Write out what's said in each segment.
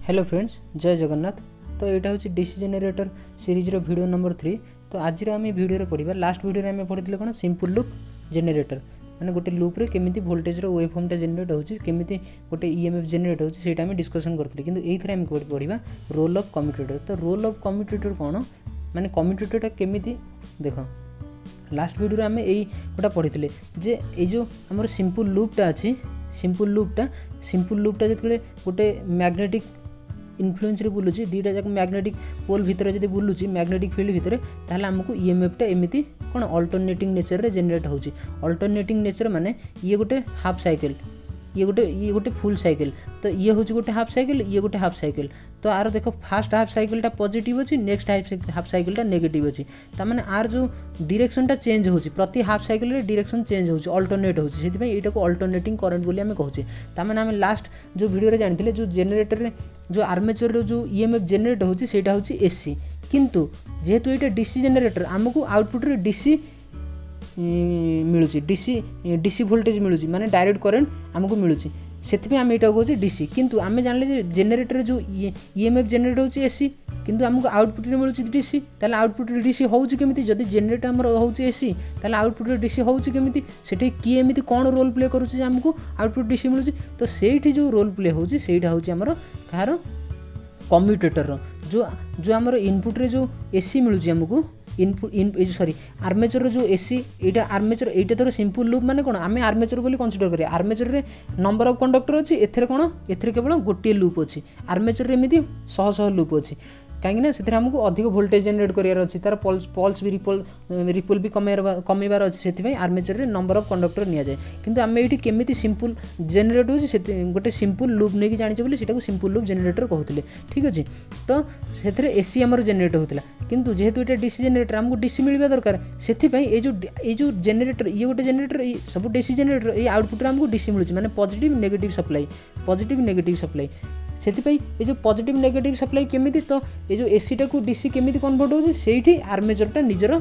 Hello friends, जय जगन्नाथ। तो यहाँ हूँ DC generator series video number 3। तो आज आम भिडियो पढ़ा लास्ट भिडियो आम पढ़ी कौन सिंपल लूप जेनेटर माने गोटे लूप्रे केमी भोल्टेजर वेवफॉर्मटा जेनेट होची केमी गोटे ईएमएफ जेनेट होची सेटा आम डिस्कसन करते किंतु एइथरे आम पढ़ा रोल ऑफ कम्यूटेटर। तो रोल ऑफ कम्यूटेटर कौन माने कम्यूटेटरटा केमी देख लास्ट भिडियो आम यही गोटा पढ़ी जे ये जो आम सिंपल लूपटा अच्छी सिंपल लूपटा जो गोटे मैग्नेटिक इनफ्लुएंस रे बुलूची दीटा जाक मैग्नेटिक पोल भितर जब बुलूची मैग्नेटिक फील्ड भितर ताहले आमको ईएमएफटा एमती कौन अल्टरनेटिंग नेचर रे जेनेरेट होची। अल्टरनेटिंग नेचर माने ये गोटे हाफ साइकिल ये गोटे फुल साइकिल। तो ये हूँ गोटे हाफ साइकिल ये गोटे हाफ साइकिल। तो आर देख फास्ट हाफ साइकिलटा पॉजिटिव अच्छी नेक्स्ट हाफ साइकिलटा नेगेटिव अच्छी तार आर जो डायरेक्शनटा चेंज होची प्रति हाफ साइकिल रे डायरेक्शन चेंज होची अल्टरनेट होची सेति एटा को अल्टरनेटिंग करंट बोली आमे कहूचे। तार आम लास्ट जो वीडियो रे जानिथिले जो जेनेरेटर रे जो आर्मेचर रो जो ईएमएफ जेनेरेट होची सेटा होची एसी किंतु जेहेतु एटा डीसी जेनेरेटर आमको आउटपुट रे डीसी मिलूची डीसी वोल्टेज मिलूची माने डायरेक्ट करंट आमको मिलूची से आम यहाँ कहे डीसी किंतु आम जानले जेनेरेटर जो ईएमएफ जेनेरेट होची एसी किंतु आमको आउटपुट रे मिलूची डीसी ताले आउटपुट रे डीसी होची केमिति जदी जेनेरेटर हमर होची एसी ताले आउटपुट रे डीसी होची केमिति सेठी की एमिति कोन रोल प्ले करूची आमको आउटपुट डीसी मिलूची। तो सेठी जो रोल प्ले होची सेटा होची हमर कहार कम्यूटेटर जो आमर इनपुट रे जो एसी मिलूची आमको सॉरी आर्मेचर जो एसी यहाँ आर्मेचर यहाँ धर सिंपल लूप माने कौन आम आर्मेचर बोली कंसीडर करिया आर्मेचर रे नंबर ऑफ कंडक्टर अच्छी एथरे कौन एथरे केवल गोटे लूप अच्छी आर्मेचर रे एमती शह शह लूप अच्छी कहीं से आमको अधिक वोल्टेज जेनेरेट करार अच्छी तार पल्स भी रिपल भी कमेबार अच्छी से आर्मेचर रे नंबर ऑफ कंडक्टर नि जाए किंतु आम ये केमी सिंपल जेनेरेट हो गोटे सिंपल लूप नहीं जाने बोली सिंपल लूप जेनेरेटर कहते ठीक अच्छे। तो से एसी आमर जेनेरेट होता किंतु जेहेतु ये डीसी जेनेरेटर आमको डीसी मिलवा दरकार से जो जेनेरेटर ये गोटे जेनेरेटर सब डीसी जेनेरेटर ये आउटपुट आमको डीसी मिलूँ माने पॉजिटिव नेगेटिव सप्लाई से ये जो पॉजिटिव नेगेटिव सप्लाई केमिति तो ये जो एसी टाक डीसी केमिति कन्वर्ट होची सेठी आर्मेचरटा निजर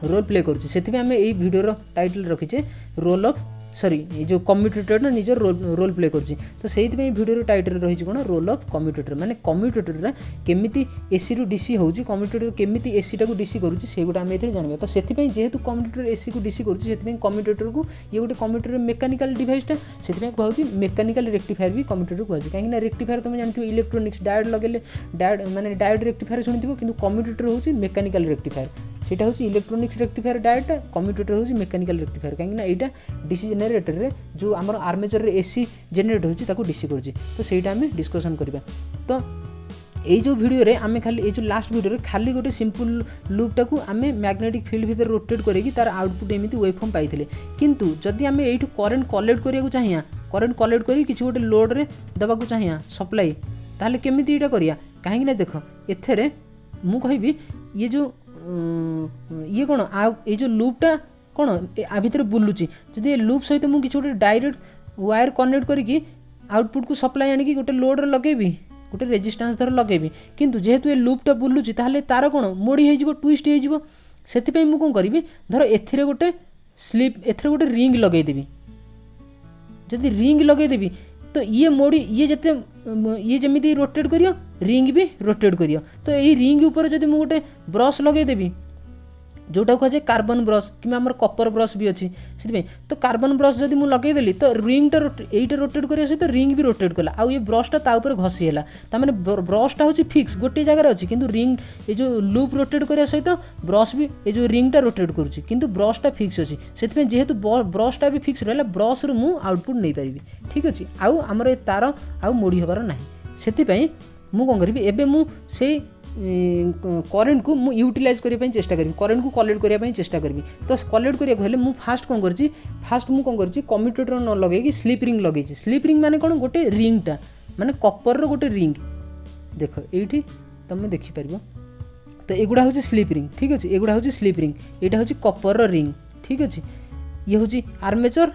रोल प्ले करुच्ची से आम यही भिडियोर टाइटल रखीचे रोल ऑफ सॉरी ये जो कम्यूटेटर निजर रोल प्ले करुच्ची। तो से भिडियोर टाइटल रही कौन रोल ऑफ कम्यूटेटर माने कम्यूटेटर केमिति एसी रु डीसी होची कम्यूटेटर केमिति एसी टाक डीसी करुच्ची से गोटे आम ये जानबा। तो से जेहेतु कम्यूटेटर एसी को डीसी करुच्ची से कम्यूटेटर को ये गोटे कम्यूटेटर मेकानिकल डिवाइसटा से कहूँ मेकानिकल रेक्टिफायर भी कम्यूटेटर कहूँ कहीं रेक्टिफायर तुम जानते इलेक्ट्रोनिक्स डायोड लगे माने डायोड रेक्टिफायर शुणी किंतु कम्यूटेटर होची मेकानिकल रेक्टिफायर सेटा हूँ इलेक्ट्रोनिक्स रेक्टिफायर डायोडटा कम्यूटेटर हूँ मेकानिकल रेक्टिफायर कहीं यहाँ डीसी जेनेरेटर रे जो आमर आर्मेचर रे एसी जेनेरेट होची ताको डीसी करुच्ची। तो सेटा आम डिस्कसन करबा। तो ये जो वीडियो रे आमे खाली ये जो लास्ट वीडियो रे खाली गोटे सिंपल लूपटा को आमे मैग्नेटिक फील्ड भीतर रोटेट करके तार आउटपुट एमिति वेवफॉर्म पाइथिले किंतु जदि आमे एठु करंट कलेक्ट करिया को चाहिया करंट कलेक्ट करी किछि गोटे लोड रे दबा को चाहिया सप्लाई ताहले केमिति एटा करिया काहे ना देख एथरे मु कहबी ये जो ये कौन ये जो लूपटा कौन आ भितर बुलूची जदि ये लूप सहित मुझे किसी गोटे डायरेक्ट वायर कनेक्ट करके आउटपुट को सप्लाई आनिकी गोटे लोड रे लगेबी गोटे रेजिस्टेंस धर लगेबी किंतु जेहेतु ये लूपटा बुलूची ताहले तार कौन मोड़ी हो ट्विस्ट हो से मुझे कौन करी धर एथिरे गोटे स्लीप एथिरे गोटे रिंग लगेदेवी जदि रिंग लगेदेवी तो ये मोड़ी ये जते ये जमी रोटेट करियो रिंग भी रोटेट करियो। तो यही रिंग ऊपर जब मुझे गोटे ब्रश लगेदेवी जोटा कहुए कार्बन ब्रश कि आम कपर ब्रश भी अच्छी से तो कार्बन ब्रश जब मुझे लगेदेली तो रिंगटा यहीटा रोटेट करिया सहित रिंग भी रोटेट कला आउ ये ब्रशटा ताऊपर घसीगला ताने ब्रशटा हूँ फिक्स गोटे जगार अच्छी किंतु रिंग ये जो लूप रोटेट करिया सहित ब्रश भी ये जो रिंगटा रोटेट करुच्ची किंतु ब्रशटा फिक्स अच्छी से जेहेतु ब्रशटा भी फिक्स रहा ब्रश रु मु आउटपुट नहीं पारि ठीक अच्छे आउ आमर तार आउ मोड़ी हबार ना से मु कौन करी एबे मु से करेन्ट को मु यूटिलाइज करने चेष्टा करी करेन्ट को कलेक्ट करने चेष्टा करी। तो कलेक्ट करें मु फास्ट कौन कर फास्ट मु कौन कर कम्यूटेटर न लगे स्लीप रिंग लगे स्लीप रिंग माने कौन गोटे रिंगटा माने कपर रो गोटे रिंग देख ये तुम देखिपार। तो एगुड़ा हूँ स्लीप रिंग ठीक अच्छे एगुड़ा हूँ स्लीप रिंग यहाँ हूँ कपर रो रिंग ठीक अच्छे ये हूँ आर्मेचर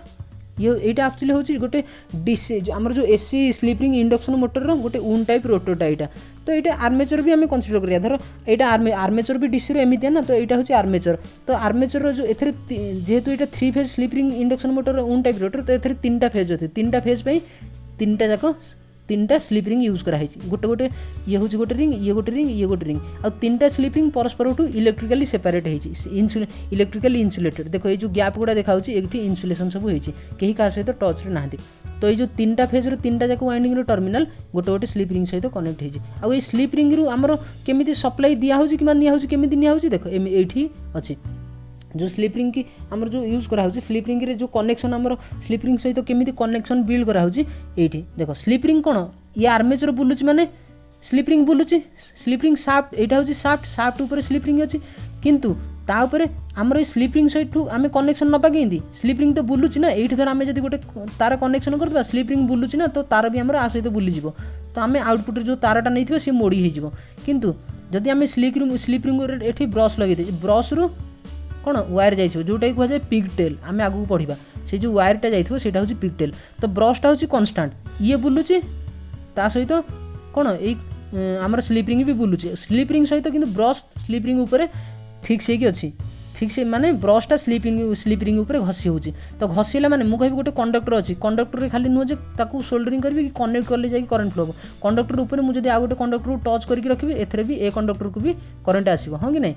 ये यहाँ एक्चुअली हूँ गोटे डीसी आमर जो AC sleep ring induction motor गोटे ऊन टाइप रोटरटा यहाँ। तो यहाँ आर्मेचर भी आम कंसीडर करिया धर यहाँ आर्मेचर भी डीसी एमती ना। तो यहाँ हूँ आर्मेचर तो आर्मेचर जो एथरे जेहेतु यहाँ 3 phase sleep ring induction motor ऊन टाइप रोटर तो ये 3टा फेज अच्छे 3टा फेज तीनटा जाक तीनटा स्लीप रिंग यूज कराई गोटे गोटे ये हूँ गोटे रिंग ये गोटे रिंग ये गोटे रिंग आ तीनटा स्लीप रिंग परस्पर इलेक्ट्रिकली सेपरेट होती इलेक्ट्रिकली इन्सुलेटेड देखो ये जो गैप गुड़ा देखा ये इन्सुलेसन सब होती कहीं क्या सहित टच रे ना तो ये तीनटा फेज तीनटा जाक वाइंडिंग टर्मिनाल गोटे गोटे स्लीप रिंग सहित कनेक्ट होती आई स्लीप रिंग रु आमर केमी सप्लाई दिया कि निया केमी देख ये अच्छी जो स्लीप रिंग की आमर जो यूज करा स्लीप रिंग रे जो कनेक्शन आमर स्लीप रिंग सहित केमी कनेक्शन बिल्ड करा ये देख स्लीप रिंग कौन ये आर्मेचर बुलुची माने स्लीप रिंग बुलुची स्लीप रिंग साफ्ट यहाँ हूँ साफ्ट साफ्ट उपर स्लीप रिंग अच्छी किंतु तापर आमर स्लीप रिंग सहित आम कनेक्शन नपा कि स्लीप रिंग तो बुलुची ना ये धर आम जब गोटे तार कनेक्शन करवा स्लीप रिंग बुलुची ना तो तार भी आमर आ सहित बुलीज तो आम आउटपुट जो तारटा नहीं सी मोड़ी हो किंतु जदि आम स्लीप रिंग ये ब्रश लगे ब्रश रु कौन वायर जाइए जोटा कि कहुए पिग टेल आम आगू पढ़ा से जो वायरटा जाइए सेटा हूँ पिग टेल तो ब्रशटा हूँ कन्स्टाट ये बुलुची ता सहित कौन ये आमर स्लीप रिंग भी बुलुची स्लीप रिंग सहित कि ब्रश स्लीप रिंग उपर फिक्स होगी अच्छी फिक्स माने ब्रशटा स्लीप रिंग उपर घसी होची तो घसीला माने मु कहि गोटे कंडक्टर अच्छी कंडक्टर रे खाली नुह जे ताकू सोल्डरिंग करबी कि कनेक्ट करले जाई करंट फ्लो कंडक्टर उपर मु जदि आ गोटे कंडक्टर टच करके रखिबी एथरे भी ए कंडक्टर को भी करंट आसीबो हां कि नहीं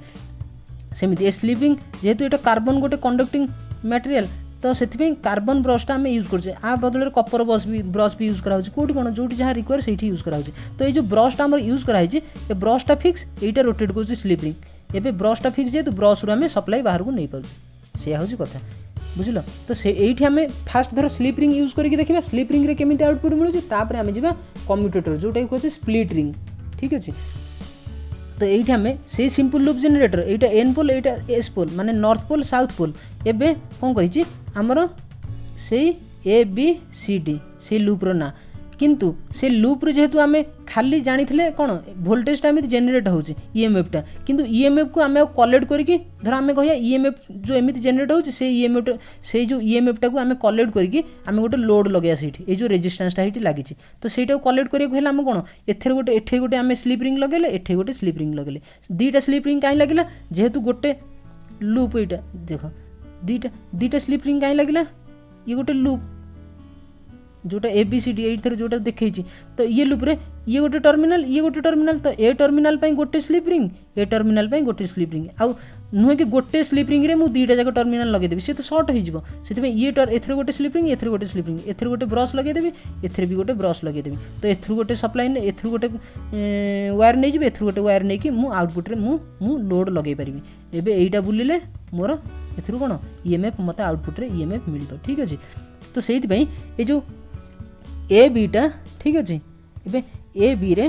सेमती ए स्लीप रिंग जेहेतु एटा कार्बन गोटे कंडक्टिंग मटेरियल तो से कार्बन ब्रशटा आम यूज करछे आ बदल कपर ब्रश भी यूज कराउछि कोठी कोन जोटी जहाँ रिक्वायर सेठी यूज कराउछि तो ये जो ब्रशटा आम यूज कराइछि ए ब्रशटा फिक्स एटा रोटेट करछि स्लीप रिंग एबे ब्रशटा फिक्स जेहेतु ब्रश रू आम सप्लाई बाहर को नहीं पाउछि से हूँ कथा बुझल तो से ये आम फास्ट धर स्लीप रिंग यूज करके देखा स्लीप रिंग रे केमिति आउटपुट मिलुछि तापर आम जिबा कम्यूटेटर जोटा कहते स्प्लिट रिंग ठीक अच्छे तो ये आम से सिंपल लूप जेनरेटर यहाँ एन पोल यहाँ एस पोल माने नॉर्थ पोल साउथ पोल एबे कौन करिछि आमर से ए बी सी डी से लूप्र ना किंतु से लूप रे जेहेतु आम खाली जानी कौन वोल्टेजटा एमती जेनेट होची ईएमएफटा किंतु ईएमएफ को आम कलेक्ट करके धर आम कह ईएमएफ जो एमती जेनेट होची से ईएमएफ से जो ईएमएफटा को आम कलेक्ट करके आम गोटे लोड लगे ये जो रेजिस्टेंसटा ये लगी तो सहीटा कलेक्ट करके आम कौन एथे गोटे एठे गोटे आम स्लीप रिंग लगेले एठे गोटे स्लीप रिंग लगेले दीटा स्लीप रिंग कहीं लगे जेहेतु गोटे लूप यहाँ देख दीटा स्लीप रिंग कहीं लगे ये गोटे लूप जोटा ए बी सी डी एथर जोटा देखी तो ये लूप रे ये गोटे टर्मिनाल तो ए टर्मिनाल पे गोटे स्लीप रिंग ए टर्मिनाल पे गोटे स्लीप रिंग आउ नुहे कि गोटे स्लीप रिंग रे मु दीटा जाक टर्मिनाल लगेदेवी सी तो सर्ट हो ये एथर गोटे स्लीप रिंग एथर गोटे स्लीप रिंग एथर गोटे ब्रश लगेदेवी एथर भी गोटे ब्रश लगेदेवी तो एथर गोटे सप्लाई एथर गोटे वायर नहीं जी एथर गोटे वायर नहीं कि मु आउटपुट रे मु लोड लगे पारि एबे एटा बुलिले मोर एथर कोन ईएमएफ मते आउटपुट रे ईएमएफ मिलबो ठीक अछि तो सेति पई ए जो ए बीटा ठीक अच्छे एबे ए बी रे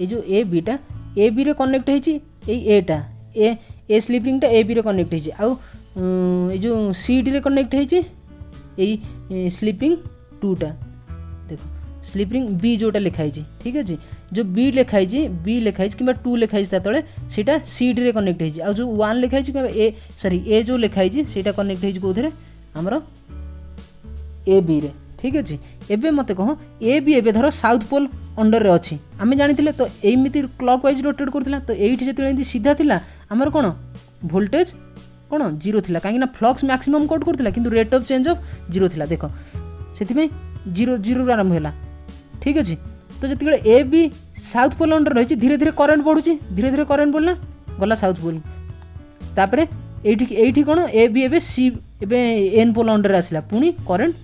ए जो ए बीटा ए बी रे connect होइछि Etah A sleep रिंगटा A B रे कनेक्ट होइछि आउ ए जो सी डी रे कनेक्ट होइछि ए स्लीपिंग टूटा देखो स्लीपिंग बी जोटा लिखाई ठीक अच्छे जो बी लिखाई कि टू लिखाई तले सेटा सी डी रे कनेक्ट होइछि आउ जो 1 लिखाई कि ए जो लिखाई सेटा कनेक्ट होइछि कोथरे हमरो ए बी रे ठीक अच्छे एबे मते कह ए बी एबे धर साउथ पोल अंडर रे अच्छी आम जानी तो एमती क्लॉक वाइज रोटेट करथिला तो एठी जेते सीधा थिला हमर कोन वोल्टेज कोन जीरो थिला कहीं फ्लक्स मैक्सिमम कट करथिला किंतु rate of change of zero थिला देखो सेति जीरो जीरो आरंभ होला ठीक अच्छे तो जिते A B south pole under रही धीरे धीरे करेन्ट बढ़ुची धीरे धीरे करेन्ट बढ़ला गला साउथ पोल तापरे एठी कोन ए बी एबे सी एबे एन पोल अंडर आसिला पुणी करेन्ट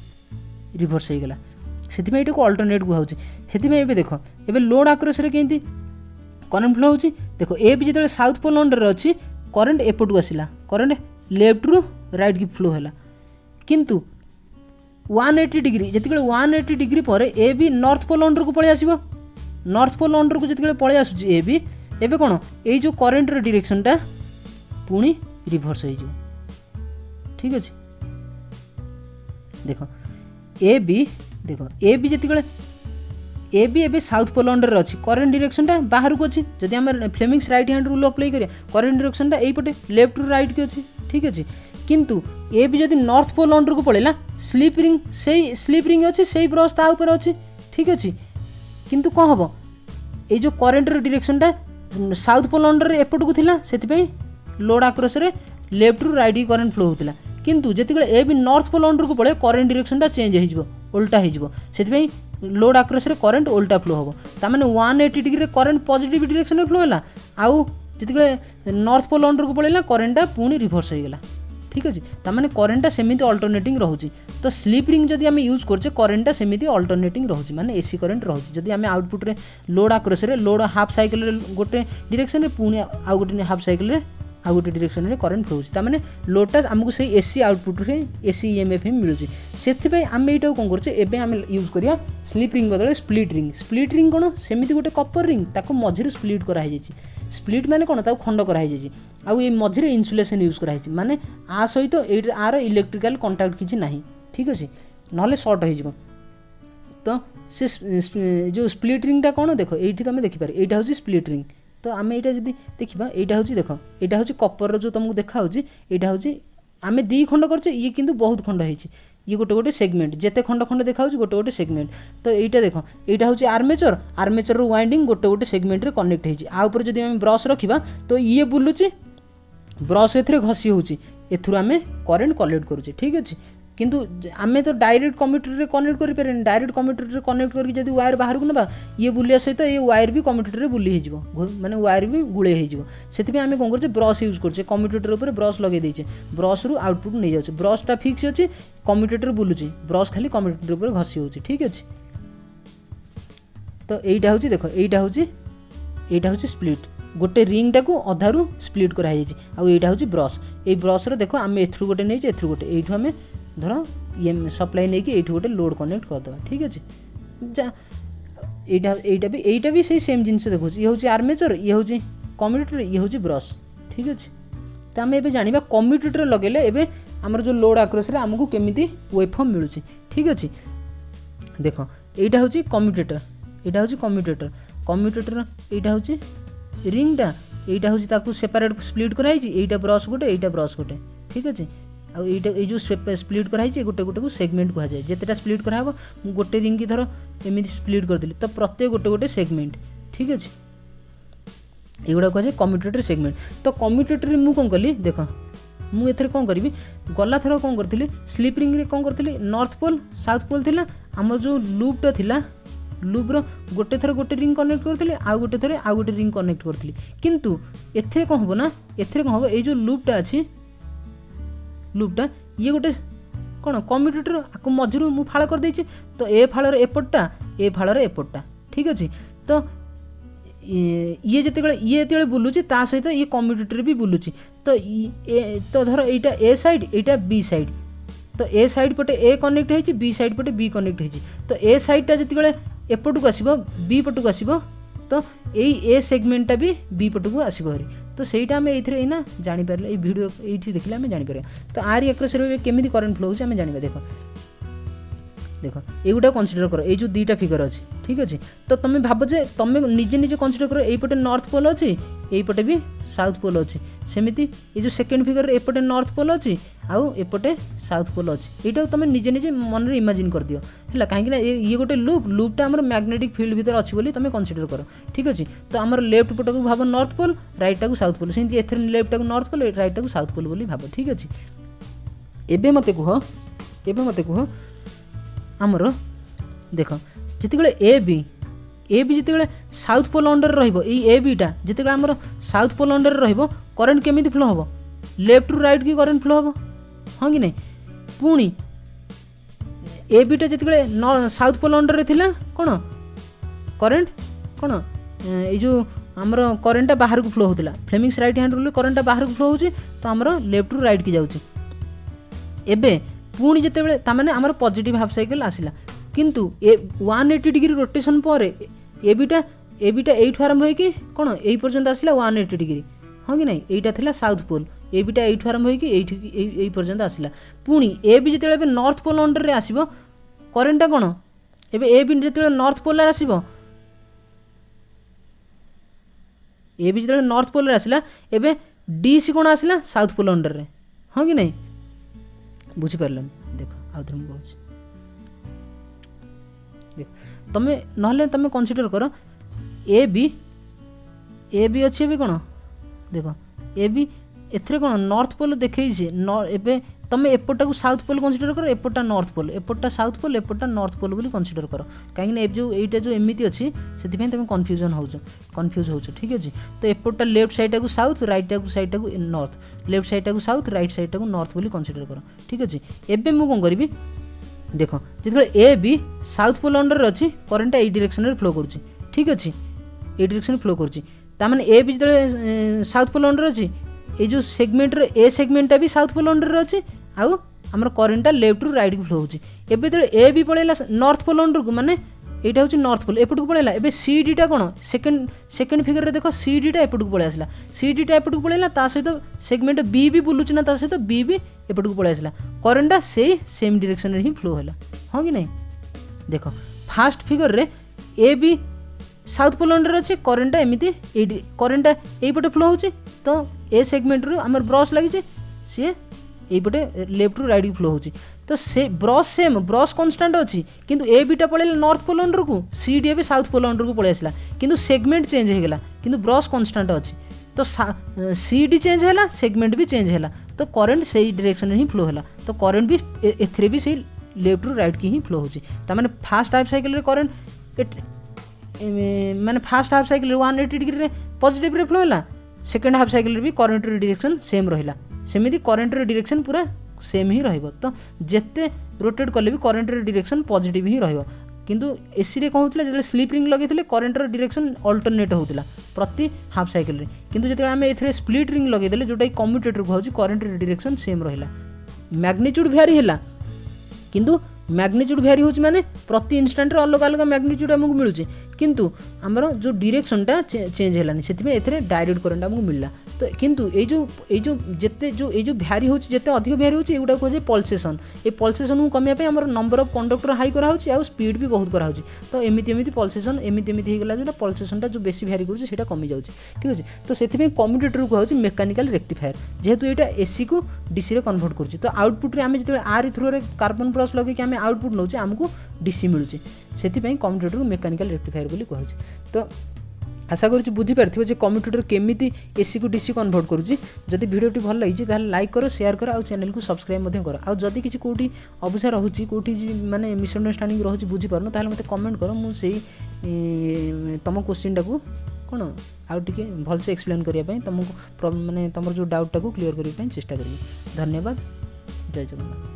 रिभर्स हो गला से अल्टरनेट कहुच्छे से देख ए लोड आक्रोश केमती करेन्ट फ्लो होची देख ए भी जो साउथ पोल अंडर अच्छी करेन्ट एपटू आसला करेन्ट लेफ्ट रु राइट की फ्लो है किंतु 180 डिग्री जिते 180 डिग्री पर ए भी नॉर्थ पोल अंडर को पलि आसो नॉर्थ पोल अंडर को जिते पलि आसूँ ए भी एबे कौन ये जो करेन्ट डायरेक्शनटा पुणी रिभर्स हो ठीक अच्छे देख ए बी देख ए बी जिते ए बी एबे साउथ पोल अंडर अच्छी करेन्ट डायरेक्शनटा बाहर को अच्छी जदि आम Fleming's right hand rule apply करिया करेन्ट डायरेक्शनटा एपटे लेफ्ट रु राइट की अच्छी ठीक अच्छे किंतु ए बी जदि नॉर्थ पोल अंडर को पड़ेगा स्लीप रिंग से स्लीप रिंग अच्छी से ब्रश ता ऊपर अच्छी ठीक अच्छे किंतु कौन हम ये जो करेन्ट डायरेक्शनटा साउथ पोल अंडर एपट को थिला सेति लोड आक्रोश रे लेफ्ट रु राइट की करेन्ट फ्लो होता किंतु जिते ए भी नॉर्थ पोल अंडर को पड़े करेन्ट डायरेक्शनटा चेंज हो उल्टा हो लोड आक्रस रे करंट उल्टा फ्लो हम ताने 180 डिग्री करंट पॉजिटिव डायरेक्शन में फ्लो है आउ जिते नॉर्थ पोल अंडर को पड़ेगा करंटा पुणी रिभर्स हो गला ठीक अच्छे ताने करेन्टा सेमती अल्टरनेटिंग रोचे तो स्लीप रिंग जदि आम यूज करछे करेन्टा सेमती अल्टरनेटिंग रोचे माने एसी करेन्ट रोचे जदि आम आउटपुट रे लोड आक्रस रे लोड हाफ साइकिल रे गोटे डायरेक्शन रे पुणी आउ गोटे हाफ साइकिल रे आउ गोटे डायरेक्शन रे करंट फ्लो होची ताने लोडटा आमको से एसी आउटपुट रे एसी ईएमएफ मिलुची सेथिबे आम एटा कोन करछे एबे आम यूज करिया स्लीप रिंग बदले स्प्लिट रिंग कोन सेमती गोटे कपर रिंग ताको मझिरे स्प्लिट करा हे जायछि स्प्लिट माने कोन ताको खंड करा हे जायछि आउ ए मझिरे इन्सुलेशन यूज करा हे माने आ सहित ए आर इलेक्ट्रिकल कांटेक्ट किछि नाही ठीक अछि नहले शॉर्ट हो जिवो तो से जो स्प्लिट रिंगटा कोन देखो एठी तमे देखि पारे एटा होछि स्प्लिट रिंग तो आम यहाँ जब देखा यहाँ हूँ देख यहाँ हूँ कपर जो तुमको देखा यहाँ हूँ आम दी खंड करचे ये किंतु बहुत खंड होती ये गोटे गोटे सेगमेंट जिते खंड खंड देखा गोटे गोटे सेगमेंट तो यहाँ देख यहाँ हूँ आर्मेचर वाइंडिंग गोटे गोटे सेगमेंट रे कनेक्ट होपर जब आम ब्रश रखा तो ये बुलूची ब्रश ए घसी होची एथुर आम करेन्ट कलेक्ट करुचे ठीक अच्छे किंतु आमे तो डायरेक्ट कम्यूटर रे कनेक्ट करि पारे डायरेक्ट कम्यूटर रे कनेक्ट करके जदि वायर बाहर को नबा ये बुलिया सहित ये वायर भी कम्यूटर रे बुली हे जिवो माने वायर भी गुळे हे जिवो सेति पे आमे कोन करछे ब्रश यूज करछे कम्यूटर ऊपर ब्रश लगे देछे ब्रश रु आउटपुट नै जाउछे ब्रश टा फिक्स अछि कम्यूटर रे बुलुची ब्रश खाली कम्यूटर ऊपर घसी होउची ठीक अछि तो एइटा होउची देखो एइटा होउची स्प्लिट गोटे रिंग टाकू अधारू स्प्लिट करा हे छि आ एइटा होउची ब्रश ए ब्रश रे देखो आमे एथरु गोटे नै जे एथरु गोटे एइठु आमे धर ये सप्लाई नहीं कि गोटे लोड कनेक्ट करदे ठीक अच्छे यहीटा भी सही सेम जिनस देखो ये हूँ आर्मेचर ये हूँ कम्यूटेटर ये हूँ ब्रश ठीक अच्छे तो आम ए जाना कम्यूटेटर लगेले एबे आमर जो लोड आक्रस आमको केमिति वेवफॉर्म मिलूँ ठीक अच्छे देख यहाँ हूँ कम्यूटेटर यहाँ हूँ कम्यूटेटर यहाँ हूँ रिंगटा यहाँ हूँ ताकू सेपरेट स्प्लिट कराई यहाँ ब्रश गोटे यहाँ ब्रश गोटे ठीक अच्छे आ जो स्प्लिट कराई गोटे गोटे को सेगमेंट कह जाए जितेटा स्प्लिट कराब गोटे रिंग की धर एमती स्प्लिट करदेली तो प्रत्येक गोटे गोटे सेगमेंट ठीक अच्छे एगुड़ा कह जाए कम्यूटेटर सेगमेंट तो कम्यूटेटर मुझे कौन कली देख मुझे कौन करी गला थर कौन करी स्लीप रिंग रे कौन करी नॉर्थ पोल साउथ पोल थिला आम जो लूपटा थिला लूप्र गोटे थर गोटे रिंग कनेक्ट करी आउ गोटे थर आउ गोटे रिंग कनेक्ट करी किंतु एथे कौन हम ना एथे कौन हम ये लूपटा अच्छी लूपटा ये गोटे कौन कम्यूटेटर आपको मझिरू मु फाड़ कर देछि तो ए फाड़र एपटटा ए फाड़र एपटटा ठीक अच्छे तो ये जिते बुलूची ता सहित ये कम्यूटेटर भी बुलूची तो धर यहाँ ए साइड यहाँ बी साइड तो ए साइड पटे ए कनेक्ट होइछि बी साइड पटे बी कनेक्ट होइछि तो ए साइडटा जिते एपटू आसब बी पटू आसब तो यही ए सेगमेंटा भी बी पटू आसब हरी तो सहीटा आम ये ना जापर ये वीडियो ये देखिले आम जापर तो आर आक्रस केमी करेन्ट फ्लो होमें जाना देख देख एगुटा कनसीडर कर ये जो दुईटा फिगर अच्छे ठीक अच्छे तो तुम भाव जे तुम निजे निजे कनसीडर कर यहीपटे नॉर्थ पोल अच्छी यहीपटे भी साउथ पोल अच्छी सेमती ये जो सेकेंड फिगर एपटे नॉर्थ पोल अच्छी आउ एपटे साउथ पोल अच्छी यहाँ तुम निजे निजे मन में इमेजिन कर दियो है कहीं ये गोटे लूपटा आम मैग्नेटिक फील्ड भीतर अच्छी बोली तुम कनसीडर कर ठीक अच्छे तो आम लेफ्ट पट को भाव नॉर्थ पोल राइट टाक साउथ पोल सेमती एथर लेफ्ट टाक नॉर्थ पोल राइट टाक साउथ पोल बोली भाव ठीक अच्छे एबे मते कह आमर देख जिते ए बी जिते साउथ पोल अंडर ए बीटा जिते आमर साउथ पोल अंडर ररेन्ट केमी फ्लो हम लेफ्ट रु राइट की करेन्ट फ्लो हम हाँ कि नहीं पुणी ए बीटा जिते साउथ पोल अंडर थिला कौन करेन्ट कौन ये जो आमर करेन्टा बाहर को फ्लो होता फ्लेमिंग्स राइट हैंड रूल करेन्टा बाहर को फ्लो हो तो आमर लेफ्ट रु राइट की जाऊँगी एबे पुणी जिते ताने आमर पॉजिटिव हाफ साइकिल आसला किंतु 180 डिग्री रोटेशन पर एबिटा एठू आरंभ होगी कौन यही पर्यंत आसला 180 डिग्री हाँ कि नहीं यहाँ थिला साउथ पोल एबिटा एठू आरंभ होगी यही पर्यंत आसला पुणी ए भी जिते नॉर्थ पोल अंडर रे आसीबो करेन्टा कौन एबे ए भी जिते नॉर्थ पोल आसीबो ए भी जिते नॉर्थ पोल आसला एबे डी सी कौन आसला साउथ पोल अंडर रे हाँ कि नहीं बुझीपार देख आउ थे मुझे देख तुम्हें ना तुम कनसीडर कर ए बी अच्छे भी कौन देख ए बी एथरे कौन नॉर्थ पोल देखे एबे तुम एपटा को साउथ पोल कनसीडर कर एपटा नॉर्थ पोल एपटा साउथ पोल एपटा नॉर्थ पोल बोली कनसीडर कर कहीं जो एटा जो एमती अच्छी से तुम कन्फ्यूज हो ठीक अच्छे। तो एपटा लेफ्ट साइड को साउथ राइट साइड को नॉर्थ लेफ्ट साइड को साउथ राइट साइड को नॉर्थ बोली कनसीडर कर ठीक अच्छे। एबे मु कौन करी देख जो A B south pole under अच्छी करेन्टा ये डायरेक्शन में फ्लो करुँची ठीक अच्छे ये डायरेक्शन फ्लो करुँची ताମାନେ ए भी जो साउथ पोल अंडर अच्छी ये जो सेगमेंट ए सेगमेंटा भी साउथ पोल अंडर अच्छी आउ आमर करेन्टा लेफ्ट रु राइट को फ्लो होची। एबे जो ए भी पळेला नॉर्थ पोल अंडर को माने एटा होची नॉर्थ पोल एपट को पळेला एबे सी डी टा कोन सेकंड फिगर रे देखो सी डी टा एपट को पळे आसला सी डी टा एपट को पळेला ता सहित सेगमेंट बी भी बुलुची ना ता सहित बी भी एपट को पळे आसला करेन्टा सेम डायरेक्शन रे ही फ्लो होला हां कि नहीं। देखो फास्ट फिगर रे A B south pole under अच्छे करेन्टा एमती करेन्टा यहीपटे फ्लो होची तो ए सेगमेंट रु आमर ब्रश लगी सी यहीपटे लेफ्ट रु राइट फ्लो होची तो से ब्रश सेम ब्रश कन्स्टांट अच्छी किंतु ए बीटा पळेला नॉर्थ पोल अंडर को सी डी भी साउथ पोल अंडर को पळे आसला किंतु सेगमेंट चेंज हो गला किंतु ब्रश कन्स्टांट अच्छी तो सी डी चेंज है सेगमेंट भी चेंज है तो करेन्ट से डायरेक्शन ही फ्लो है तो करेन्ट भी एथरे भी से लेफ्ट रु राइट की ही फ्लो होची तामाने फास्ट हाफ साइकिल रे करेन्ट माने फास्ट हाफ साइकिल 180 डिग्री रे पॉजिटिव रे फ्लो है सेकंड हाफ साइकिल रे भी करेन्ट रे डायरेक्शन सेम रहिला सेमिति करेन्ट रे डायरेक्शन पूरा सेम ही रहइबो तो जेते रोटेट कले भी करेन्ट रे डायरेक्शन पॉजिटिव ही रहइबो किंतु एसी रे कहउतले जे स्लिप रिंग लगेथिले करेन्ट रे डायरेक्शन अल्टरनेट होउतला प्रति हाफ साइकिल रे किंतु जेते आमे एथरे स्प्लिट रिंग लगे देले जोटा कम्यूटेटर कहउची करेन्ट रे डायरेक्शन सेम रहिला मैग्नीट्यूड वेरी हैला किंतु मैग्नीट्यूड वेरी होची माने प्रति इंस्टेंट रे अलग अलग मैग्नीट्यूड हमकु मिलुची किंतु हमर जो डायरेक्शनटा चेंज हेलानी सेतिमे एथरे डायरेक्ट करंट हमकु मिलला तो किंतु ए जो जेते जो ए जो भ्यारी होची जेते अधिक भ्यारी होची एगुडा को जे पल्सेशन ए पल्सेशन को कमिया पे हमर नंबर ऑफ कंडक्टर हाई करा होची आ स्पीड भी बहुत करा होची तो एमिति पल्सेशन एमिति हे गेला जो पल्सेशनटा जो बेसी भ्यारी करूची सेटा कमी जाउची ठीक अछि। तो सेतिमे कम्यूटेटर को होची मेकानिकल रेक्टिफायर जेहेतु एटा एसी को डीसी रे कन्वर्ट करूची तो आउटपुट रे हमें जेते आर थ्रू रे कार्बन ब्रश लगे कि हमें आउटपुट नौचे हमको डीसी मिलुची सेति कम्यूटेटर को मेकानिकल रेक्टिफायर बोली कहूची। तो आशा करूँ बुझीपार जे कम्यूटेटर केमिति एसी को डीसी कन्वर्ट करूची जदि वीडियोटी भल लगी ताहले लाइक करो शेयर करो आ चैनल को सब्सक्राइब मध्य करो आ जदि किसी कोठी अवसर रहूची कोठी माने मिसअंडरस्टैंडिंग रहूची बुझी पारनो ताहले मते कमेंट करो मु सेही तम क्वेश्चन टाकू कोन आउ टिके भल से एक्सप्लेन करिया पई तुमको माने तमर जो डाउट टाकू क्लियर करिया पई चेष्टा करियो। धन्यवाद। जय जगन्नाथ।